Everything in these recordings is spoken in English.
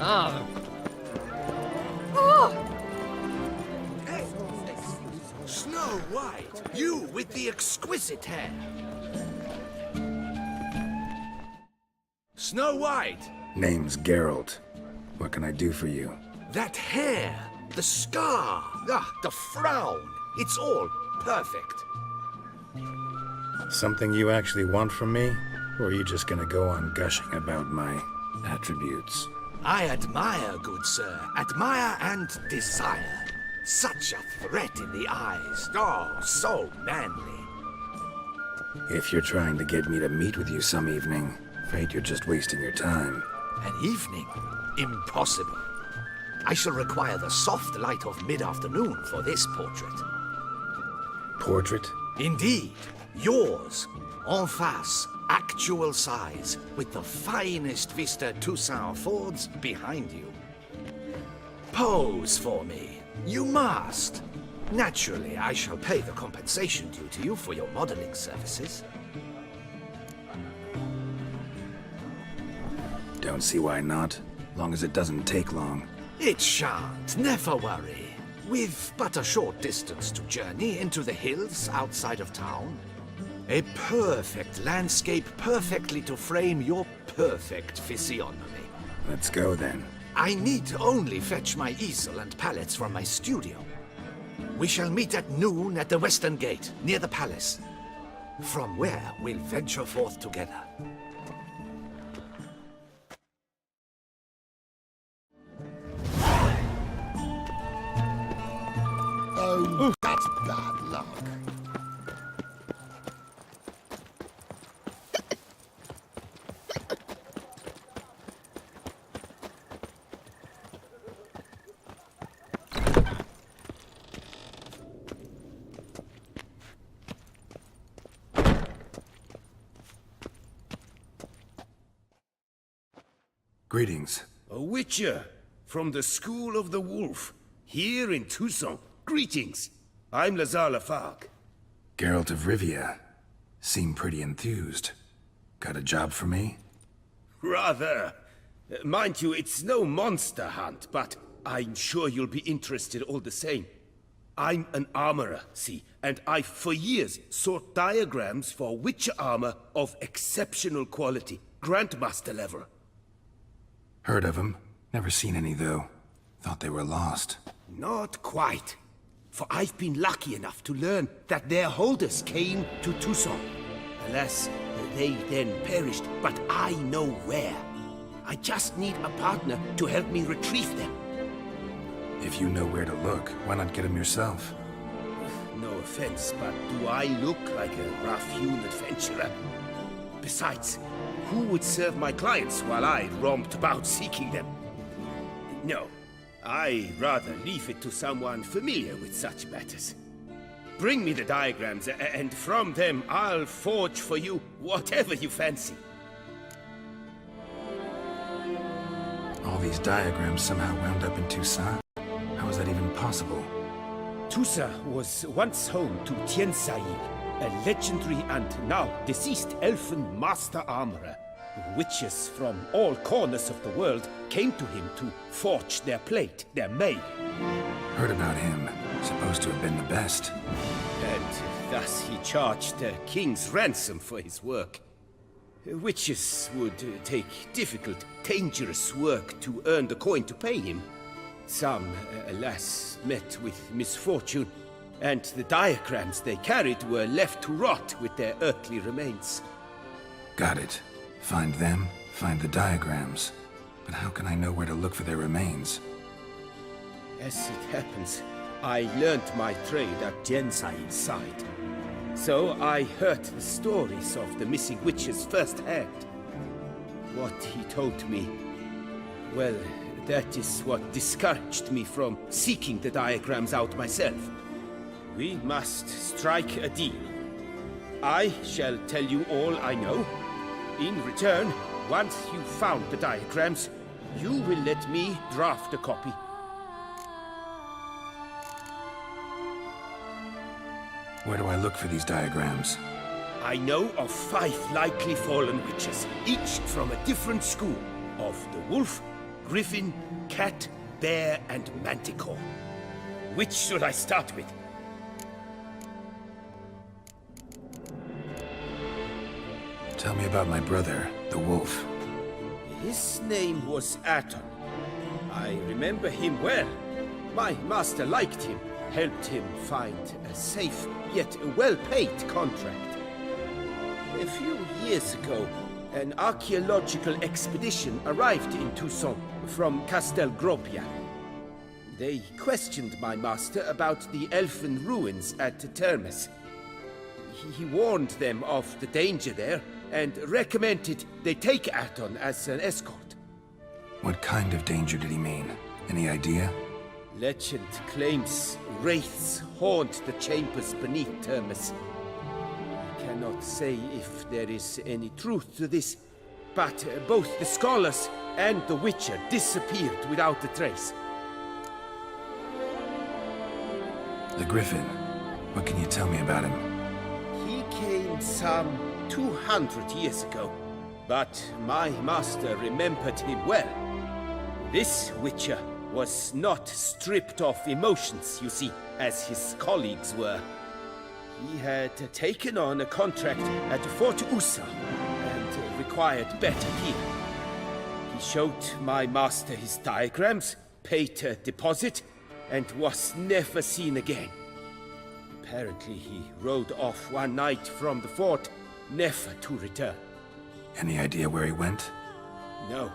Ah. Snow White, you with the exquisite hair. Snow White! Name's Geralt. What can I do for you? That hair, the scar, the frown, it's all perfect. Something you actually want from me? Or are you just gonna go on gushing about my attributes? I admire, good sir. Admire and desire. Such a threat in the eyes. Oh, so manly. If you're trying to get me to meet with you some evening, afraid you're just wasting your time. An evening? Impossible. I shall require the soft light of mid-afternoon for this portrait. Portrait? Indeed. Yours. En face. Actual size. With the finest vista Toussaint affords behind you. Pose for me. You must. Naturally, I shall pay the compensation due to you for your modeling services. Don't see why not. Long as it doesn't take long. It shan't. Never worry. With but a short distance to journey into the hills outside of town. A perfect landscape perfectly to frame your perfect physiognomy. Let's go then. I need only fetch my easel and palettes from my studio. We shall meet at noon at the western gate, near the palace. From where we'll venture forth together. Oh, that's bad luck. Greetings. A witcher from the School of the Wolf, here in Toussaint. Greetings. I'm Lazare Lafargue. Geralt of Rivia. Seem pretty enthused. Got a job for me? Rather. Mind you, it's no monster hunt, but I'm sure you'll be interested all the same. I'm an armorer, see, and I've for years sought diagrams for witcher armor of exceptional quality, Grandmaster level. Heard of them. Never seen any, though. Thought they were lost. Not quite. For I've been lucky enough to learn that their holders came to Toussaint. Alas, they then perished, but I know where. I just need a partner to help me retrieve them. If you know where to look, why not get them yourself? No offense, but do I look like a rough-hewn adventurer? Besides, who would serve my clients while I romped about seeking them? No, I'd rather leave it to someone familiar with such matters. Bring me the diagrams, and from them I'll forge for you whatever you fancy. All these diagrams somehow wound up in Toussaint? How is that even possible? Toussaint was once home to Tiensail, a legendary and now deceased elfin master armorer. Witches from all corners of the world came to him to forge their plate, their mail. Heard about him. Supposed to have been the best. And thus he charged a king's ransom for his work. Witches would take difficult, dangerous work to earn the coin to pay him. Some, alas, met with misfortune, and the diagrams they carried were left to rot with their earthly remains. Got it. Find them, find the diagrams. But how can I know where to look for their remains? As it happens, I learnt my trade at Jensail's side. So I heard the stories of the missing witches firsthand. What he told me, well, that is what discouraged me from seeking the diagrams out myself. We must strike a deal. I shall tell you all I know. In return, once you've found the diagrams, you will let me draft a copy. Where do I look for these diagrams? I know of 5 likely fallen witches, each from a different school. Of the wolf, griffin, cat, bear, and manticore. Which should I start with? Tell me about my brother, the wolf. His name was Aton. I remember him well. My master liked him, helped him find a safe yet well-paid contract. A few years ago, an archaeological expedition arrived in Tucson from Castel Gropia. They questioned my master about the elfin ruins at Termes. He warned them of the danger there and recommended they take Aton as an escort. What kind of danger did he mean? Any idea? Legend claims wraiths haunt the chambers beneath Termes. I cannot say if there is any truth to this, but both the scholars and the Witcher disappeared without a trace. The Griffin. What can you tell me about him? He came some 200 years ago, but my master remembered him well. This Witcher was not stripped of emotions, you see, as his colleagues were. He had taken on a contract at Fort Usa and required better gear. He showed my master his diagrams, paid a deposit, and was never seen again. Apparently he rode off one night from the fort, never to return. Any idea where he went? No,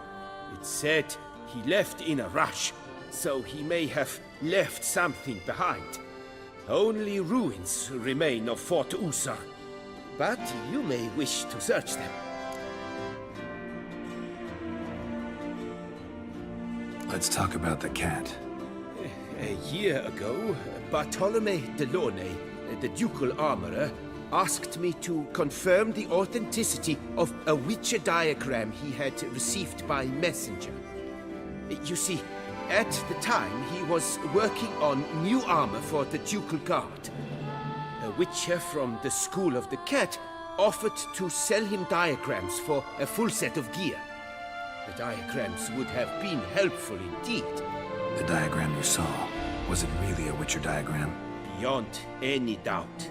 it said he left in a rush, so he may have left something behind. Only ruins remain of Fort Usa, but you may wish to search them. Let's talk about the cat. A year ago, Bartolome Delaunay, the ducal armorer, asked me to confirm the authenticity of a Witcher diagram he had received by messenger. You see, at the time he was working on new armor for the ducal guard. A Witcher from the School of the Cat offered to sell him diagrams for a full set of gear. The diagrams would have been helpful indeed. The diagram you saw, was it really a Witcher diagram? Beyond any doubt.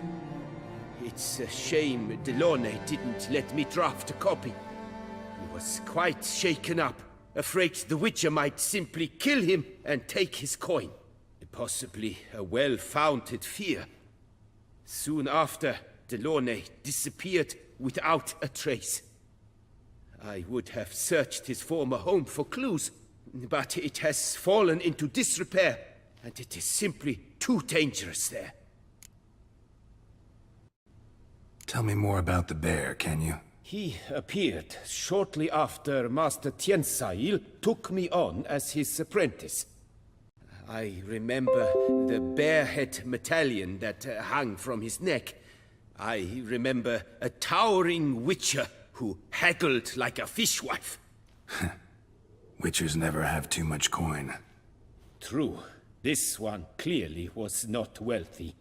It's a shame Delaunay didn't let me draft a copy. He was quite shaken up, afraid the Witcher might simply kill him and take his coin. Possibly a well-founded fear. Soon after, Delaunay disappeared without a trace. I would have searched his former home for clues, but it has fallen into disrepair, and it is simply too dangerous there. Tell me more about the bear, can you? He appeared shortly after Master Tiensail took me on as his apprentice. I remember the bear-head medallion that hung from his neck. I remember a towering Witcher who haggled like a fishwife. Witchers never have too much coin. True, this one clearly was not wealthy.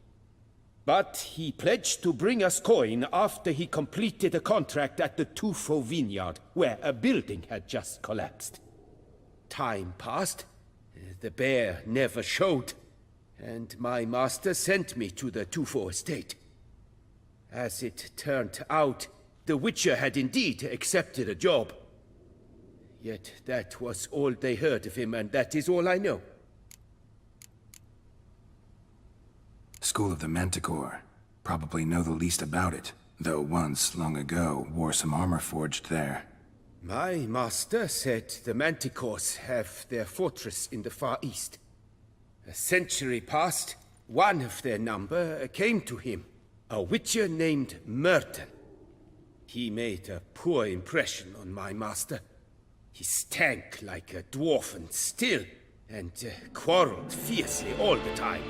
But he pledged to bring us coin after he completed a contract at the Tufo vineyard, where a building had just collapsed. Time passed. The bear never showed, and my master sent me to the Tufo estate. As it turned out, the Witcher had indeed accepted a job. Yet that was all they heard of him, and that is all I know. School of the Manticore. Probably know the least about it, though once, long ago, wore some armor forged there. My master said the Manticores have their fortress in the Far East. A century passed, one of their number came to him, a Witcher named Merton. He made a poor impression on my master. He stank like a dwarfen still, and quarreled fiercely all the time.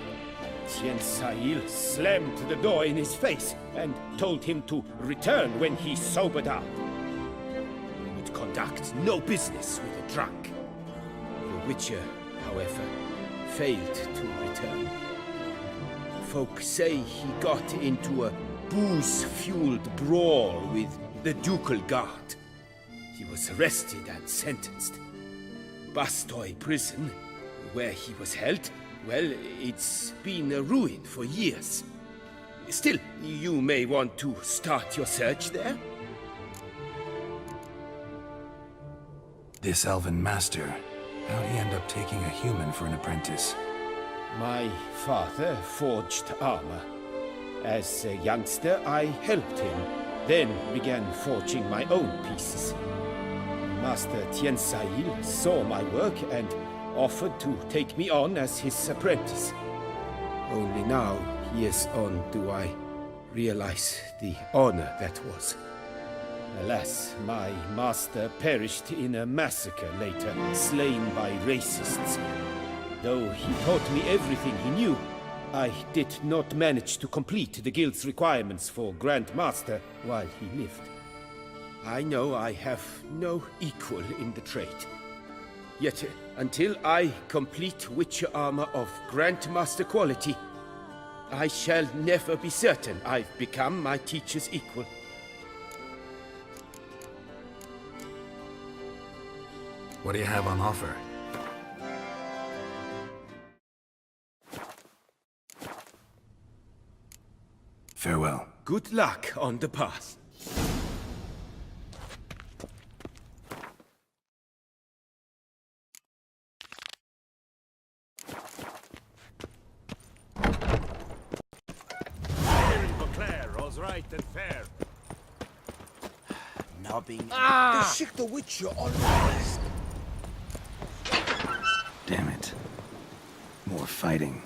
Tiensail slammed the door in his face and told him to return when he sobered up. He would conduct no business with a drunk. The Witcher, however, failed to return. Folk say he got into a booze-fueled brawl with the ducal guard. He was arrested and sentenced. Bastoy prison, where he was held, well, it's been a ruin for years. Still, you may want to start your search there. This elven master, how'd he end up taking a human for an apprentice? My father forged armor. As a youngster, I helped him, then began forging my own pieces. Master Tiensail saw my work and offered to take me on as his apprentice. Only now, years on, do I realize the honor that was. Alas, my master perished in a massacre later, slain by racists. Though he taught me everything he knew, I did not manage to complete the guild's requirements for Grandmaster while he lived. I know I have no equal in the trade. Yet, until I complete Witcher armor of Grandmaster quality, I shall never be certain I've become my teacher's equal. What do you have on offer? Farewell. Good luck on the path. Right and fair. Nobbing. The shit the Witcher always. Damn it. More fighting.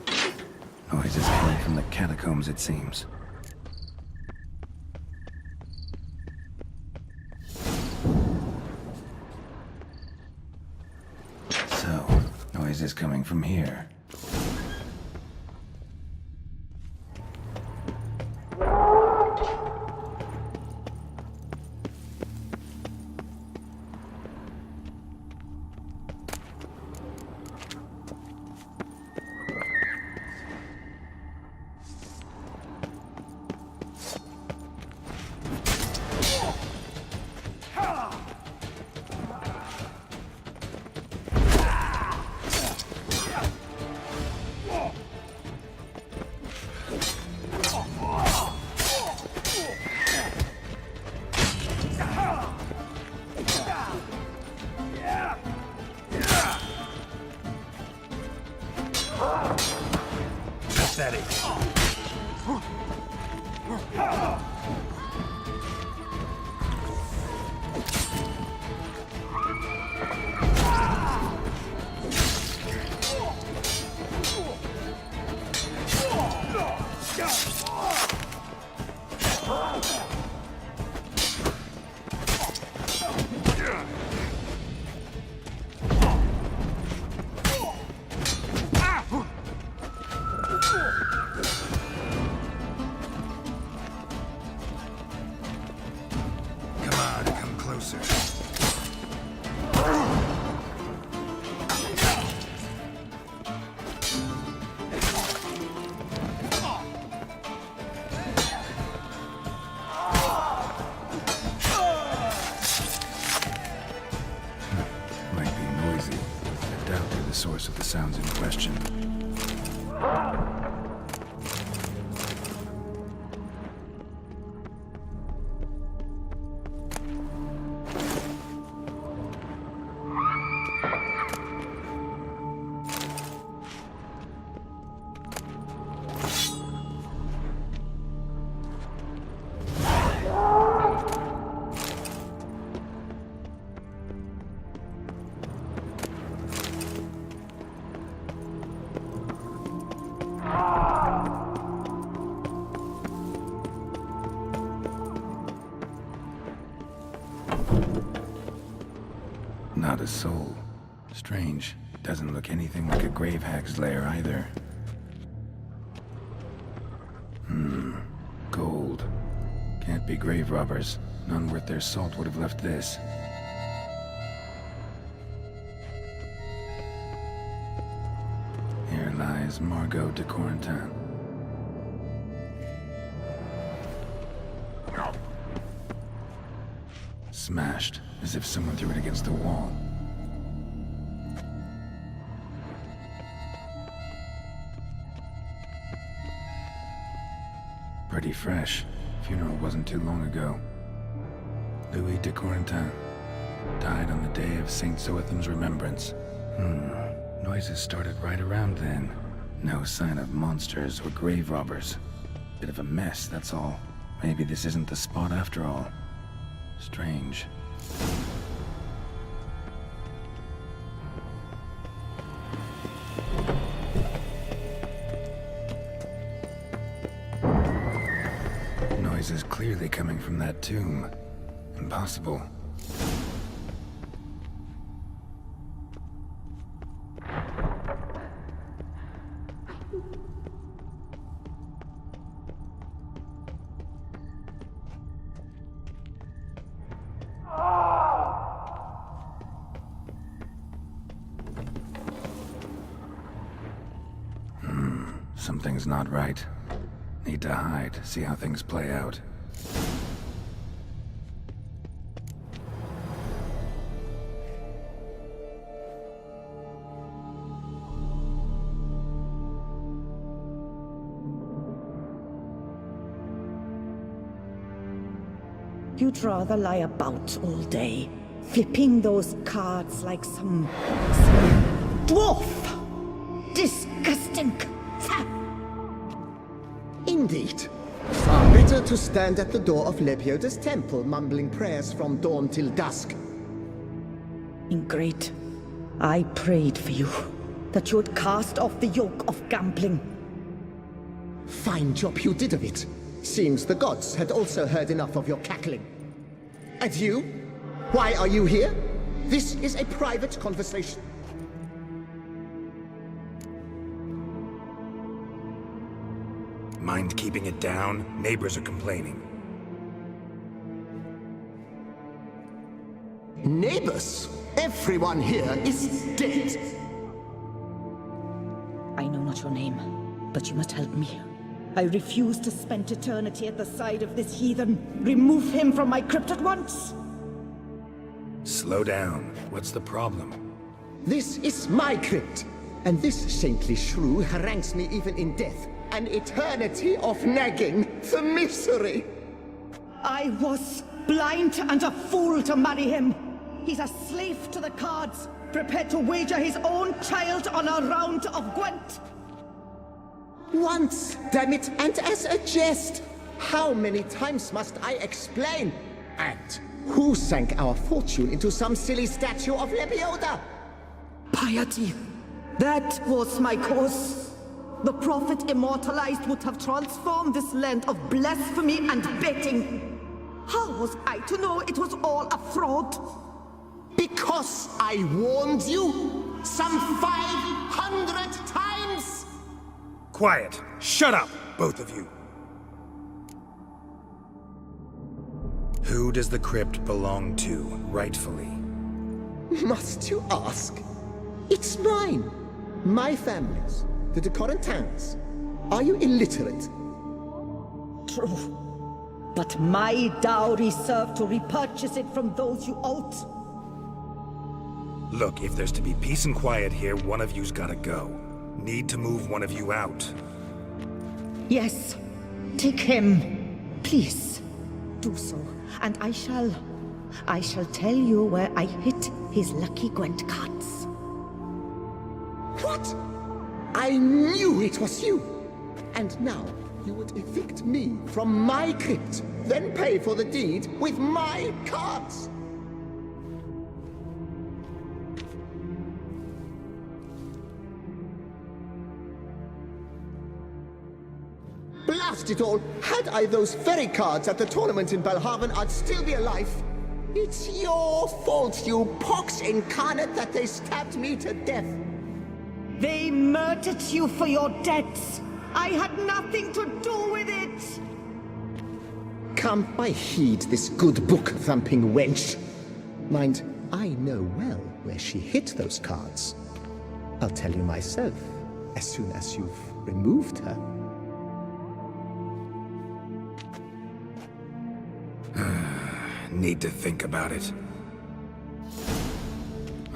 Noises coming from the catacombs, it seems. So, noises coming from here. Pathetic. Source of the sounds in question. Not a soul. Strange. Doesn't look anything like a grave hag's lair either. Gold. Can't be grave robbers. None worth their salt would have left this. Here lies Margot de Corentin. Smashed, as if someone threw it against the wall. Pretty fresh. Funeral wasn't too long ago. Louis de Corentin died on the day of Saint Zoetham's remembrance. Noises started right around then. No sign of monsters or grave robbers. Bit of a mess, that's all. Maybe this isn't the spot after all. Strange. Noise is clearly coming from that tomb. Impossible. Something's not right. Need to hide, see how things play out. You'd rather lie about all day, flipping those cards like some dwarf. Disgusting. Indeed. Far better to stand at the door of Lebioda's temple, mumbling prayers from dawn till dusk. Ingrate, I prayed for you, that you would cast off the yoke of gambling. Fine job you did of it. Seems the gods had also heard enough of your cackling. And you? Why are you here? This is a private conversation. Mind keeping it down? Neighbors are complaining. Neighbors? Everyone here is dead. I know not your name, but you must help me. I refuse to spend eternity at the side of this heathen. Remove him from my crypt at once! Slow down. What's the problem? This is my crypt, and this saintly shrew harangues me even in death. An eternity of nagging, the misery! I was blind and a fool to marry him. He's a slave to the cards, prepared to wager his own child on a round of Gwent. Once, damn it, and as a jest! How many times must I explain? And who sank our fortune into some silly statue of Lebioda? Piety. That was my cause. The prophet immortalized would have transformed this land of blasphemy and betting. How was I to know it was all a fraud? Because I warned you some 500 times! Quiet! Shut up, both of you! Who does the crypt belong to, rightfully? Must you ask? It's mine. My family's. The de Corentins. Are you illiterate? True. But my dowry served to repurchase it from those you owed. Look, if there's to be peace and quiet here, one of you's gotta go. Need to move one of you out. Yes. Take him. Please. Do so. And I shall tell you where I hid his lucky Gwent cards. What? I knew it was you! And now you would evict me from my crypt, then pay for the deed with my cards! Blast it all! Had I those very cards at the tournament in Belhaven, I'd still be alive! It's your fault, you pox incarnate, that they stabbed me to death! They murdered you for your debts. I had nothing to do with it. Come, I heed this good book-thumping wench. Mind, I know well where she hid those cards. I'll tell you myself, as soon as you've removed her. Need to think about it.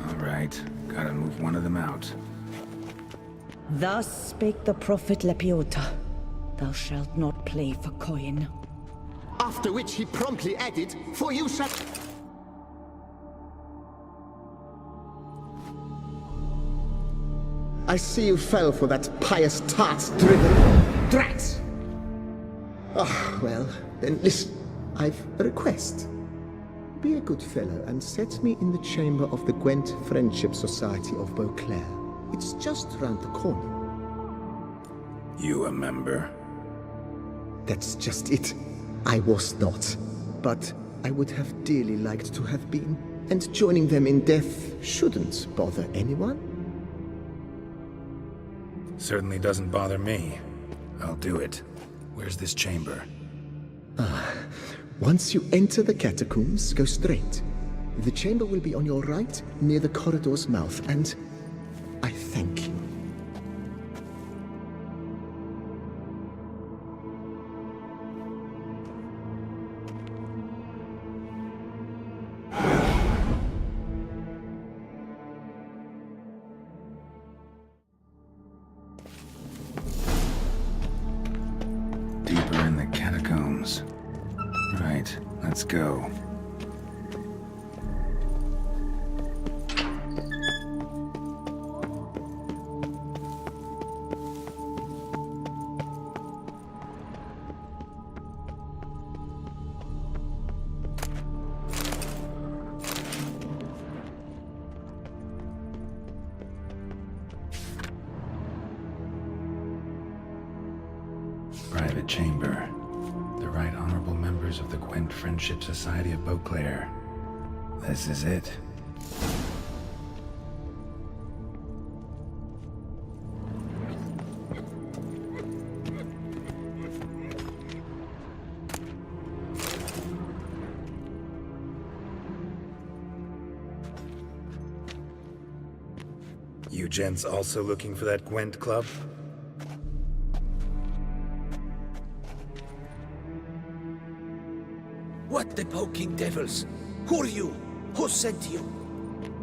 All right, gotta move one of them out. Thus spake the prophet Lepiota. Thou shalt not play for coin. After which he promptly added, "For you shall..." I see you fell for that pious tart-driven drat! Ah, well, then listen. I've a request. Be a good fellow and set me in the chamber of the Gwent Friendship Society of Beauclair. It's just round the corner. You a member? That's just it. I was not. But I would have dearly liked to have been. And joining them in death shouldn't bother anyone. Certainly doesn't bother me. I'll do it. Where's this chamber? Once you enter the catacombs, go straight. The chamber will be on your right, near the corridor's mouth, and I thank you. Deeper in the catacombs. Right, let's go. Private chamber. The Right Honorable members of the Gwent Friendship Society of Beauclair. This is it. You gents also looking for that Gwent club? What the poking devils? Who are you? Who sent you?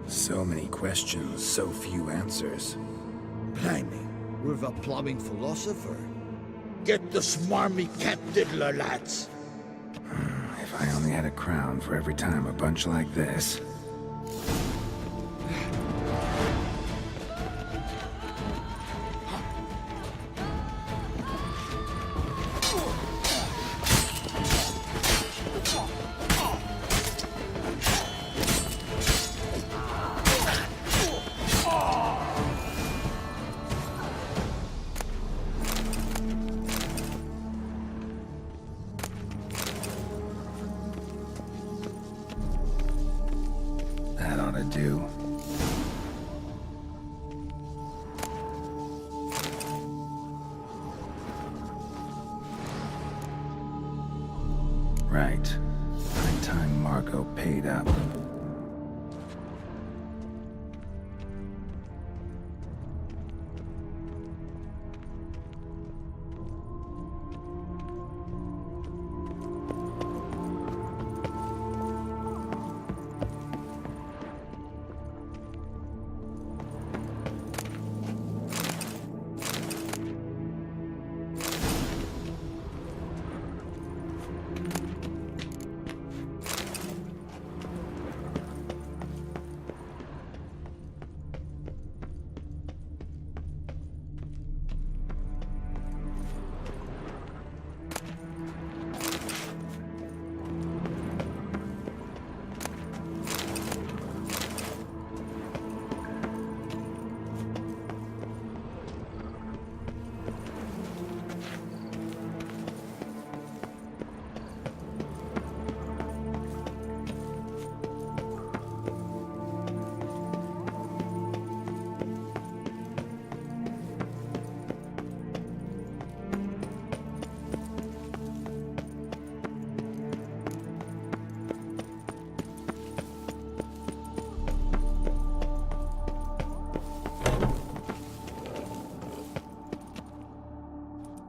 So many questions, so few answers. Blimey, we're the plumbing philosopher. Get the smarmy cat diddler, lads. If I only had a crown for every time a bunch like this. That ought to do. Right. High time Margot paid up.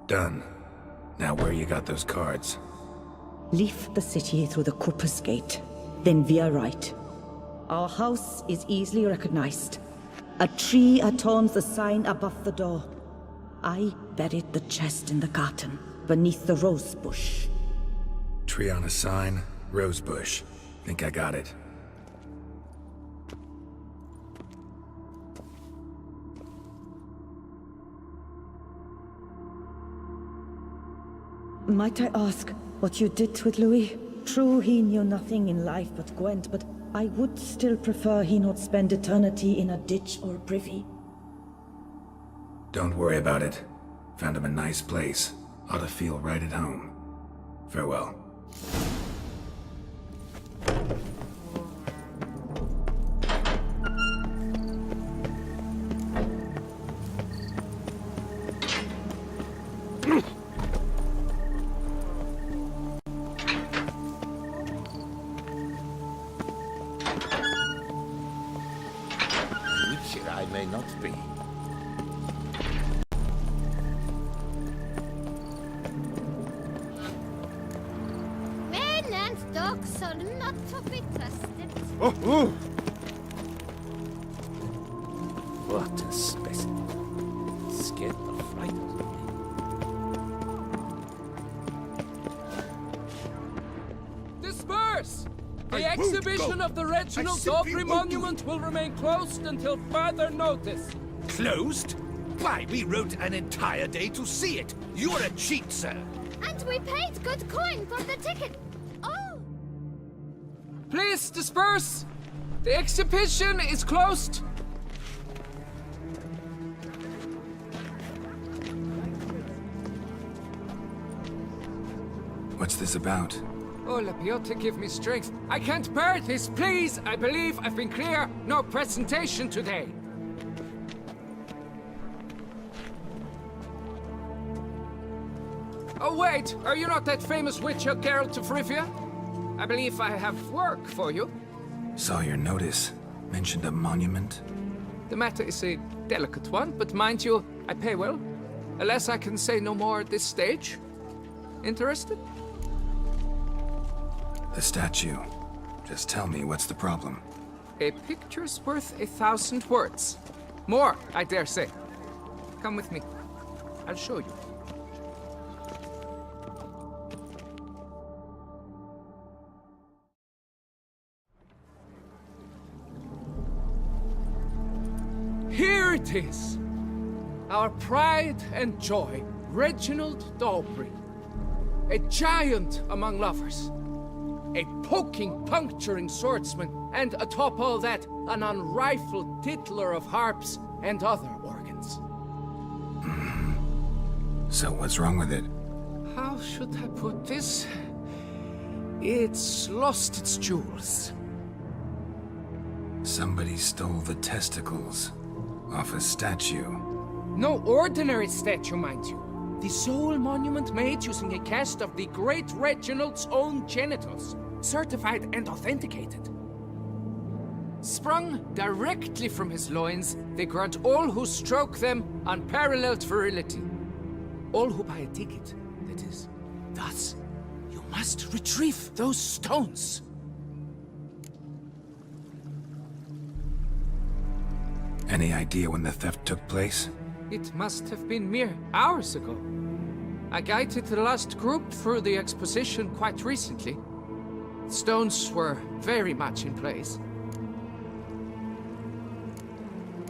Done. Now where you got those cards? Leave the city through the Corpus Gate, then veer right. Our house is easily recognized. A tree adorns the sign above the door. I buried the chest in the garden, beneath the rose bush. Tree on a sign, rose bush. Think I got it. Might I ask what you did with Louis? True, he knew nothing in life but Gwent, but I would still prefer he not spend eternity in a ditch or privy. Don't worry about it. Found him a nice place. Ought to feel right at home. Farewell. Witcher I may not be. Men and dogs are not to be trusted. What a specimen. Scared the fright out of me. Disperse! The exhibition of the Reginald Daubry Monument will remain closed until further notice. Closed? Why, we wrote an entire day to see it. You're a cheat, sir. And we paid good coin for the ticket. Oh! Please disperse! The exhibition is closed! What's this about? Oh, Lapiota, give me strength. I can't bear this, please! I believe I've been clear. No presentation today. Oh, wait! Are you not that famous witcher, Geralt of Rivia? I believe I have work for you. Saw your notice. Mentioned a monument. The matter is a delicate one, but mind you, I pay well. Alas, I can say no more at this stage. Interested? The statue. Just tell me, what's the problem? A picture's worth 1,000 words. More, I dare say. Come with me. I'll show you. Here it is! Our pride and joy, Reginald Daubry. A giant among lovers. A poking, puncturing swordsman, and atop all that, an unrifled tittler of harps and other organs. So what's wrong with it? How should I put this? It's lost its jewels. Somebody stole the testicles off a statue. No ordinary statue, mind you. The sole monument made using a cast of the great Reginald's own genitals, certified and authenticated. Sprung directly from his loins, they grant all who stroke them unparalleled virility. All who buy a ticket, that is. Thus, you must retrieve those stones. Any idea when the theft took place? It must have been mere hours ago. I guided the last group through the exposition quite recently. Stones were very much in place.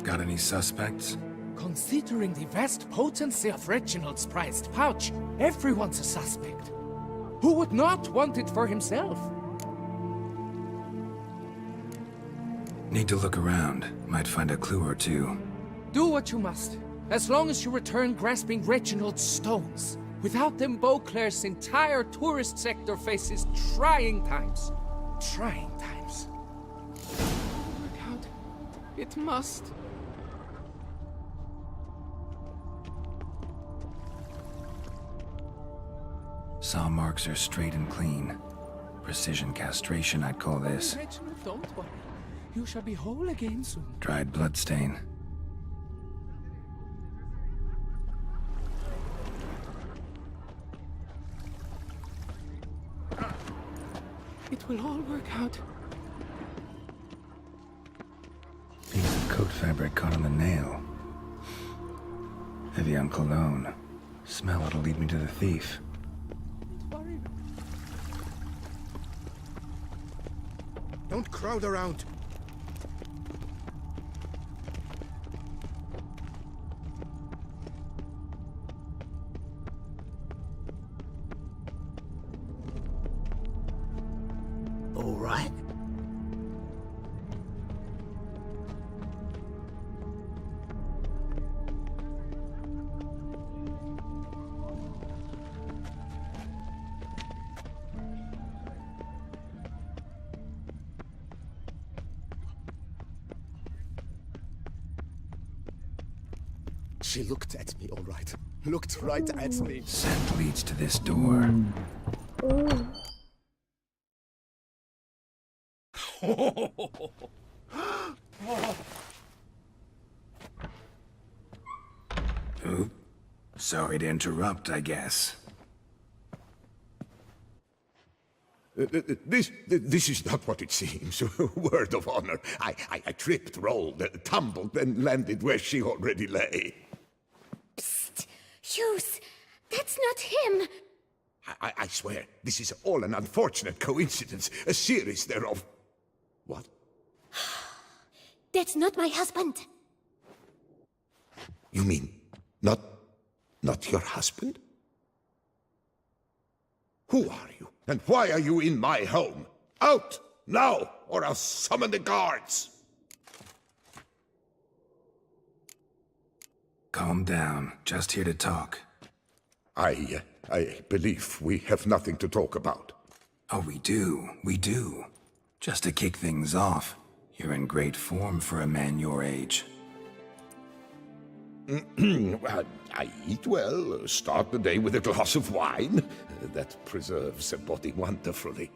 Got any suspects? Considering the vast potency of Reginald's prized pouch, everyone's a suspect. Who would not want it for himself? Need to look around. Might find a clue or two. Do what you must, as long as you return grasping Reginald's stones. Without them, Beauclair's entire tourist sector faces trying times. Trying times. Work out. It must. Saw marks are straight and clean. Precision castration, I'd call this. Reginald, don't worry. You shall be whole again soon. Dried bloodstain. It will all work out. Piece of coat fabric caught on the nail. Heavy on cologne. Smell it'll lead me to the thief. Don't crowd around. All right. She looked at me, all right. Looked right at me. Scent leads to this door. Oop. Sorry to interrupt, I guess. This is not what it seems. Word of honor. I tripped, rolled, tumbled, and landed where she already lay. Psst! Hughes! That's not him! I swear, this is all an unfortunate coincidence. A series thereof. What? That's not my husband! You mean, not your husband? Who are you? And why are you in my home? Out! Now! Or I'll summon the guards! Calm down. Just here to talk. I believe we have nothing to talk about. Oh, we do. We do. Just to kick things off, you're in great form for a man your age. I eat well, start the day with a glass of wine. That preserves a body wonderfully.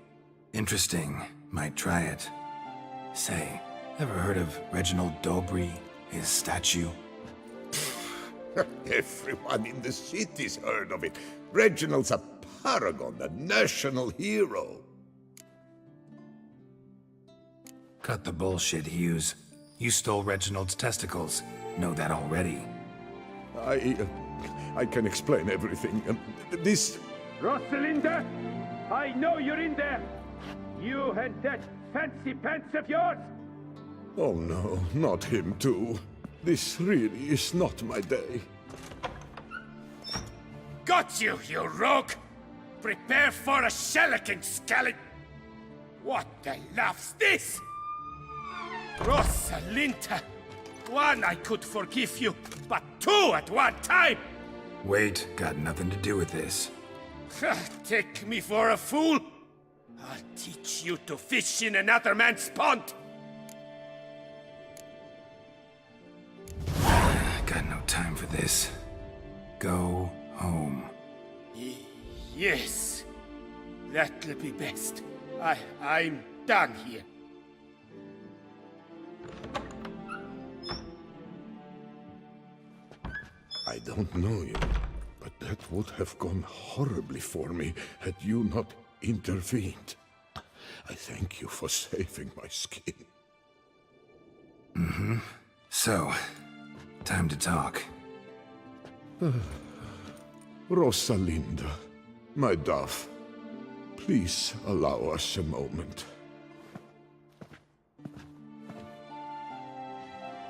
Interesting. Might try it. Say, ever heard of Reginald Dobry, his statue? Everyone in the city's heard of it. Reginald's a paragon, a national hero. Cut the bullshit, Hughes. You stole Reginald's testicles. Know that already. I can explain everything. This... Rosalinda, I know you're in there. You and that fancy pants of yours. Oh no, not him too. This really is not my day. Got you, you rogue! Prepare for a shellacking, scallop! What the laugh's this? Rosalinda! One, I could forgive you, but two at one time! Wait, got nothing to do with this. Take me for a fool? I'll teach you to fish in another man's pond! Got no time for this. Go home. Yes, that'll be best. I'm done here. I don't know you, but that would have gone horribly for me had you not intervened. I thank you for saving my skin. So, time to talk. Rosalinda, my dove, please allow us a moment.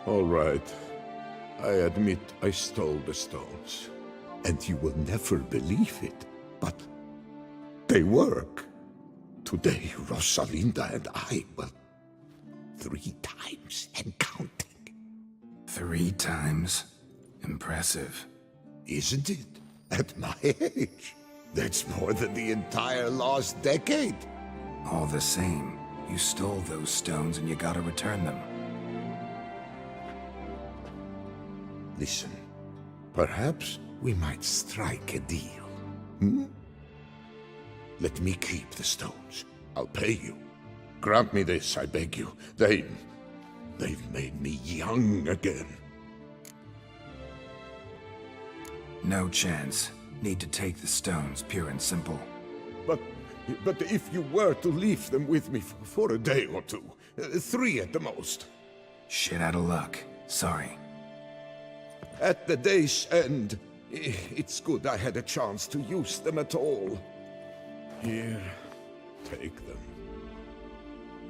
All right. I admit I stole the stones. And you will never believe it, but they work. Today, Rosalinda and I, well, 3 times and counting. 3 times? Impressive. Isn't it? At my age. That's more than the entire last decade. All the same, you stole those stones and you gotta return them. Listen, perhaps we might strike a deal. Hmm? Let me keep the stones. I'll pay you. Grant me this, I beg you. They've made me young again. No chance. Need to take the stones, pure and simple. But if you were to leave them with me for a day or two, 3 at the most. Shit out of luck. Sorry. At the day's end, It's good I had a chance to use them at all. Here, take them.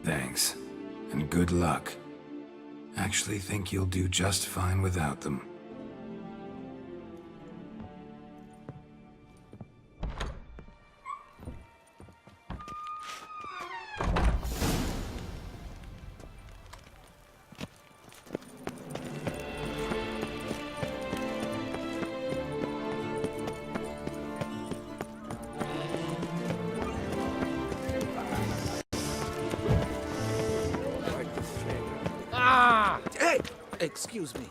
Thanks. And good luck. Actually think you'll do just fine without them. Hey! Excuse me.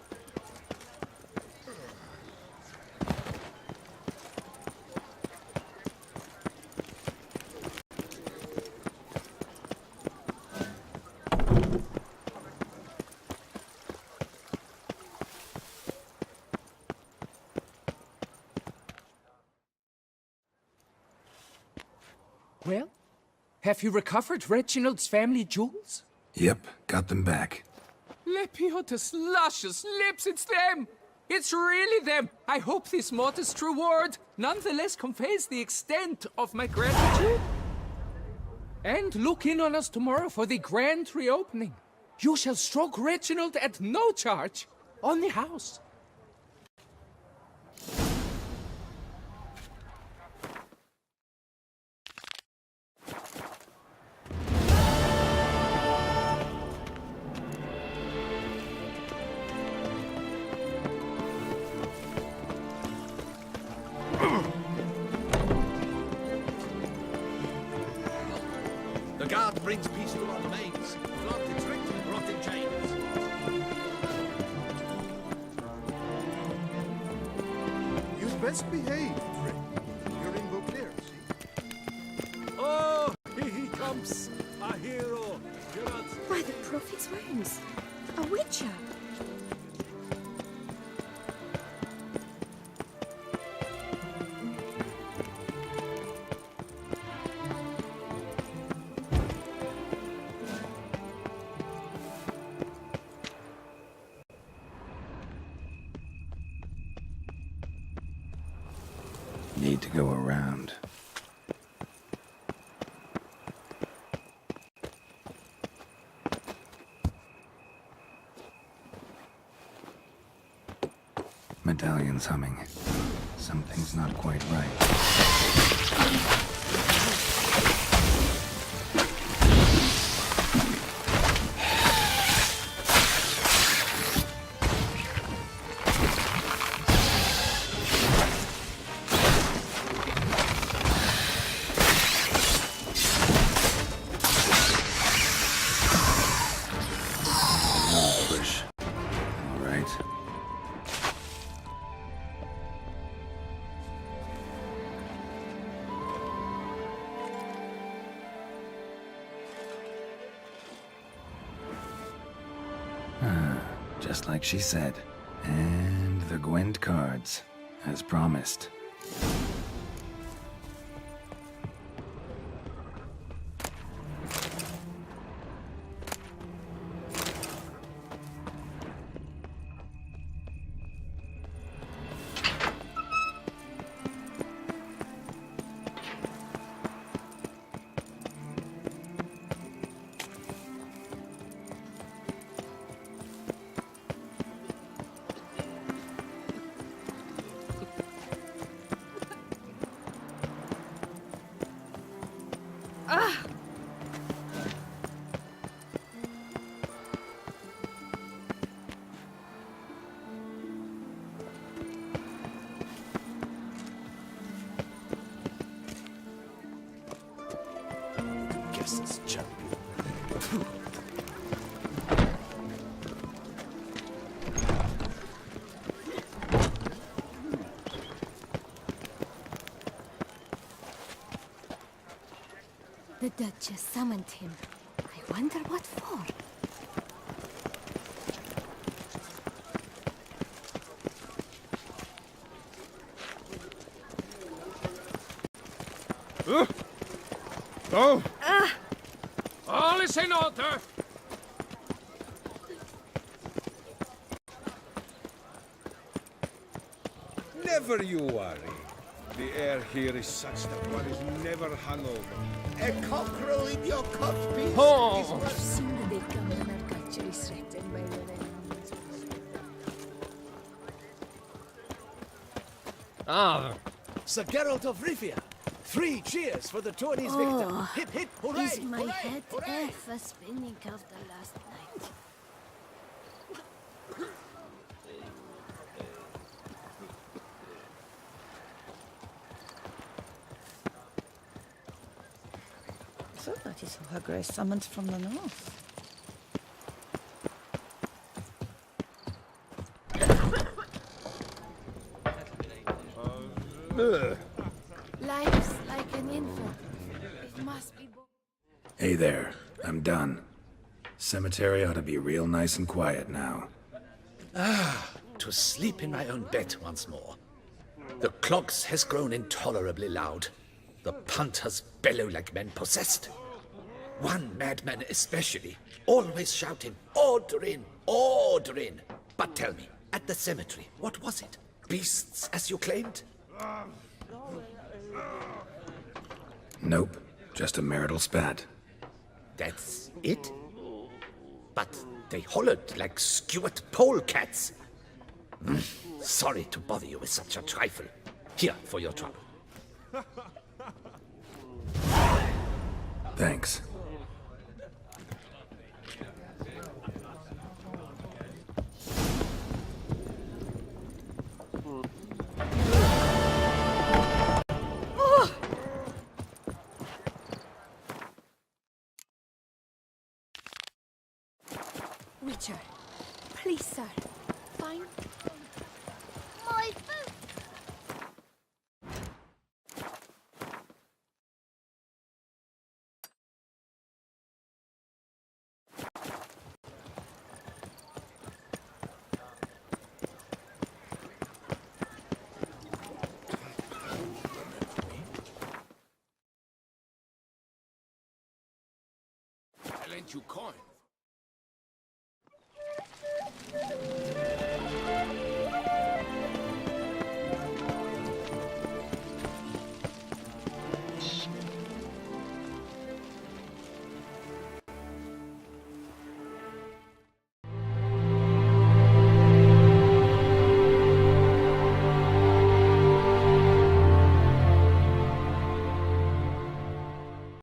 Well, have you recovered Reginald's family jewels? Yep, got them back. Lepiotus luscious lips, it's them! It's really them! I hope this modest reward nonetheless conveys the extent of my gratitude. And look in on us tomorrow for the grand reopening. You shall stroke Reginald at no charge on the house. The guard brings peace to our domains. Flogged and tricked and brought in chains. You'd best behave, Frick. You're in Beauclair, see? Oh, here he comes! A hero! Geralt! By the prophet's wounds! A witcher! Need to go around. Medallion's humming. Something's not quite right. Push. All right. Just like she said. And the Gwent cards, as promised. Guess it's jumping. The Duchess summoned him. I wonder what for. Go! All is in order! Never Never you worry. The air here is such that one is never hungover. A cockerel in your cockpit Oh. is worth... Ah, Sir Geralt of Rivia, 3 cheers for the tourney's victor. Hip hip hooray! Is my hooray, head hooray. ever spinning after last night? So that is who her grace summoned from the north. Life's like an infant. It must be born. Hey there, I'm done. Cemetery ought to be real nice and quiet now. To sleep in my own bed once more. The clogs has grown intolerably loud. The punters bellow like men possessed. One madman especially, always shouting, "Order in! Order in!" But tell me, at the cemetery, what was it? Beasts, as you claimed? Nope, just a marital spat. That's it? But they hollered like skewered polecats. Sorry to bother you with such a trifle. Here for your trouble. Thanks. Witcher, please, sir, find My food. I lent you coin.